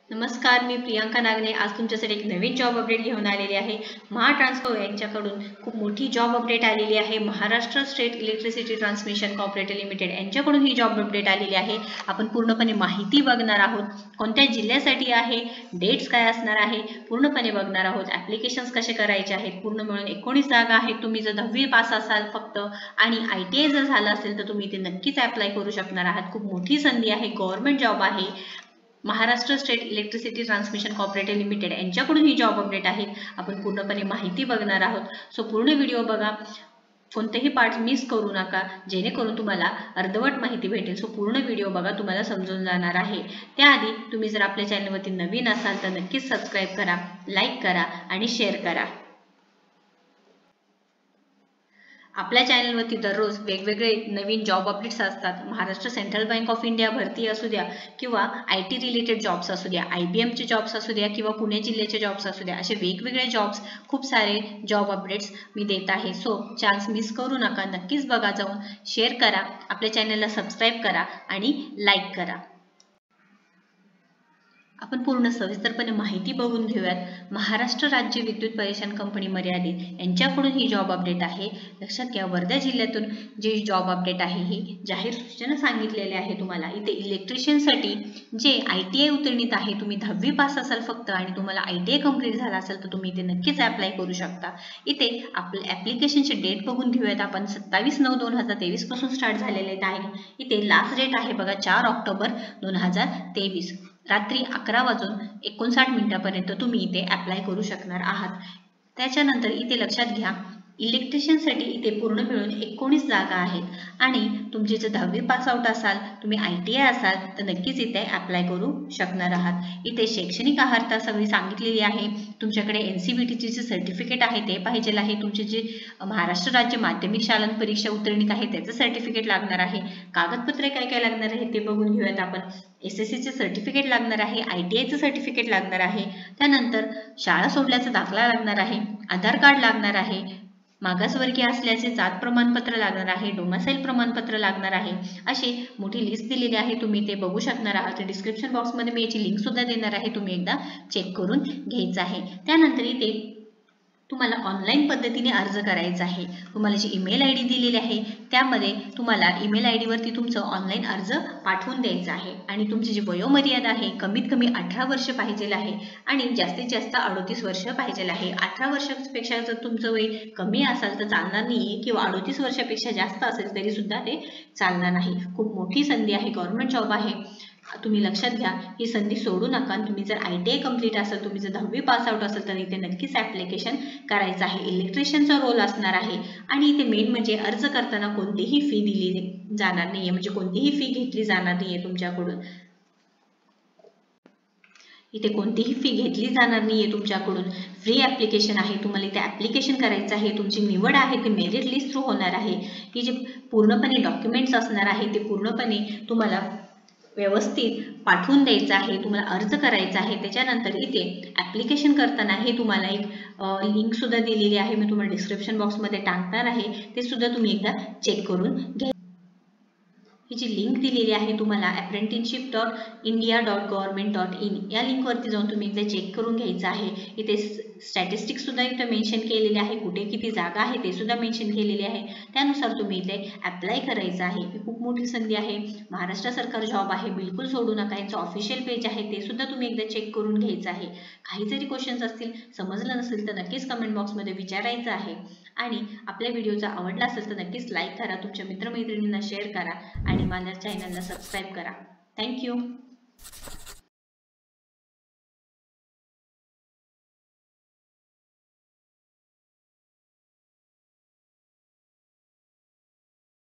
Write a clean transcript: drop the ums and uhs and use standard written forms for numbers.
नमस्कार, मी प्रियांका नागने आज तुमच्यासाठी एक नवीन जॉब अपडेट घेऊन आलेली आहे। महाट्रान्सको यांच्याकडून खूप मोठी जॉब अपडेट आलेली आहे। Maharashtra state electricity transmission corporation limited यांच्याकडून ही जॉब अपडेट आलेली आहे। आपण पूर्णपणे माहिती बघणार आहोत, कोणत्या जिल्ह्यासाठी आहे, डेट्स काय असणार आहे, पूर्णपणे बघणार आहोत। ॲप्लिकेशन्स कसे करायचे आहेत, पूर्ण मिळून 19 जागा आहेत। तुम्ही जर 10वी पास असाल फक्त आणि ITI जर झालं असेल तर तुम्ही ते नक्कीच अप्लाय करू शकणार आहात। खूप मोठी संधी आहे, गव्हर्नमेंट जॉब आहे। Maharashtra state electricity transmission corporation limited यांच्याकडून ही जॉब अपडेट आहे। आपण पूर्णपणे माहिती बघणार आहोत। सो पूर्ण व्हिडिओ बघा, कोणतेही पार्ट मिस करू नका, जेणेकरून तुम्हाला अर्धवट माहिती भेटेल। सो पूर्ण व्हिडिओ बघा, तुम्हाला समजून जाणार आहे। त्याआधी तुम्ही जर आपल्या चॅनलवरती नवीन असाल तर नक्कीच सबस्क्राईब करा, लाईक करा आणि शेअर करा। आपल्या चॅनलवरती दररोज वेगवेगळे नवीन जॉब अपडेट्स असतात। Maharashtra central bank of India भरती असू द्या किंवा IT रिलेटेड जॉब्स असू द्या, IBMचे जॉब्स असू द्या किंवा पुणे जिल्ह्याचे जॉब्स असू द्या, असे वेगवेगळे जॉब्स, खूप सारे जॉब अपडेट्स मी देत आहे। सो चान्स मिस करू नका, नक्कीच बघा, जाऊन शेअर करा, आपल्या चॅनलला सबस्क्राईब करा आणि लाईक करा। आपण पूर्ण सविस्तरपणे माहिती बघून घेऊयात। महाराष्ट्र राज्य विद्युत परिवहन कंपनी मर्यादित यांच्याकडून ही जॉब अपडेट आहे। लक्षात घ्या, वर्धा जिल्ह्यातून जी जॉब अपडेट आहे ही जाहीर सूचना सांगितलेली आहे तुम्हाला। इथे इलेक्ट्रिशियनसाठी जे ITI उत्तीर्णित आहे, तुम्ही 10वी पास असाल फक्त आणि तुम्हाला ITI कंप्लीट झाला असेल तर तुम्ही इथे नक्कीच अप्लाय करू शकता। इथे आपल्या ॲप्लिकेशनची डेट बघून घेऊयात आपण। 27/9/2023 पासून स्टार्ट झालेले आहे। इथे लास्ट डेट आहे बघा 4 ऑक्टोबर 2023 रात्री 11:59 पर्यंत तुम्ही इथे अप्लाय करू शकणार आहात। त्याच्यानंतर इथे लक्षात घ्या, इलेक्ट्रिशियनसाठी इथे पूर्ण मिळून 19 जागा आहेत आणि तुमची जर 10वी पास आउट असाल, तुम्ही ITI असाल तर नक्कीच इथे अप्लाय करू शकणार आहात। इथे शैक्षणिक अर्हता सगळी सांगितलेली आहे। तुमच्याकडे NCVTची जे सर्टिफिकेट आहे ते पाहिजे आहे। तुमचे जे महाराष्ट्र राज्य माध्यमिक शालांत परीक्षा उत्तीर्णित आहे त्याचं सर्टिफिकेट लागणार आहे। कागदपत्रे काय काय लागणार आहे ते बघून घेऊयात आपण। SSCचे सर्टिफिकेट लागणार आहे, ITIचं सर्टिफिकेट लागणार आहे, त्यानंतर शाळा सोडल्याचा दाखला लागणार आहे, आधार कार्ड लागणार आहे, मागासवर्गीय असल्याचे जात प्रमाणपत्र लागणार आहे, डोमासाईल प्रमाणपत्र लागणार आहे। अशी मोठी लिस्ट दिलेली आहे, तुम्ही ते बघू शकणार आहात। डिस्क्रिप्शन बॉक्समध्ये मी याची लिंक सुद्धा देणार आहे, तुम्ही एकदा चेक करून घ्यायचं आहे। त्यानंतर इथे तुम्हाला ऑनलाईन पद्धतीने अर्ज करायचा आहे। तुम्हाला जी ईमेल ID दिलेली आहे त्यामध्ये तुम्हाला ईमेल ID वरती तुमचं ऑनलाईन अर्ज पाठवून द्यायचा आहे आणि तुमची जी वयोमर्यादा आहे कमीत कमी 18 वर्ष पाहिजे आहे आणि जास्तीत जास्त 38 वर्ष पाहिजे आहे। 18 वर्षापेक्षा जर तुमचं वय कमी असेल तर चालणार नाही किंवा 38 वर्षापेक्षा जास्त असेल तरी सुद्धा ते चालणार नाही। खूप मोठी संधी आहे, गव्हर्नमेंट जॉब आहे, तुम्ही लक्षात घ्या, ही संधी सोडू नका। तुम्ही जर ITI कंप्लीट असेल, तुम्ही जर 10वी पास आउट असेल तर इथे नक्कीच ॲप्लिकेशन करायचं आहे। इलेक्ट्रिशियनचा रोल असणार आहे आणि इथे मेन म्हणजे अर्ज करताना कोणतीही फी दिली जाणार नाहीये, म्हणजे कोणतीही फी घेतली जाणार नाहीये तुमच्याकडून। इथे कोणतीही फी घेतली जाणार नाहीये तुमच्याकडून, फ्री ॲप्लिकेशन आहे। तुम्हाला इथे ॲप्लिकेशन करायचं आहे, तुमची निवड आहे ती मेरिट लिस्ट थ्रू होणार आहे। ही जे पूर्णपणे डॉक्युमेंट्स असणार आहे ते पूर्णपणे तुम्हाला व्यवस्थित पाठवून द्यायचं आहे, तुम्हाला अर्ज करायचा आहे। त्याच्यानंतर इथे ॲप्लिकेशन करताना हे तुम्हाला एक लिंक सुद्धा दिलेली आहे, मी तुम्हाला डिस्क्रिप्शन बॉक्समध्ये टाकणार आहे, ते सुद्धा तुम्ही एकदा चेक करून घ्या। ही जी लिंक दिलेली आहे तुम्हाला apprenticeship.india.government.in या लिंकवरती जाऊन तुम्ही एकदा चेक करून घ्यायचं आहे। इथे स्टॅटिस्टिक्स सुद्धा इथे मेन्शन केलेले आहे, कुठे किती जागा आहे ते सुद्धा मेन्शन केलेले आहे, त्यानुसार तुम्ही इथे अप्लाय करायचं आहे। ही खूप मोठी संधी आहे, महाराष्ट्र सरकार जॉब आहे, बिलकुल सोडू नका। यांचं ऑफिशियल पेज आहे ते सुद्धा तुम्ही एकदा चेक करून घ्यायचं आहे। काही जरी क्वेश्चन्स असतील, समजलं नसेल तर नक्कीच कमेंट बॉक्समध्ये विचारायचं आहे आणि आपल्या व्हिडिओचा आवडला असेल तर नक्कीच लाईक करा, तुमच्या मित्रमैत्रिणींना शेअर करा आणि माझ्या चॅनलला सबस्क्राईब करा। थँक्यू।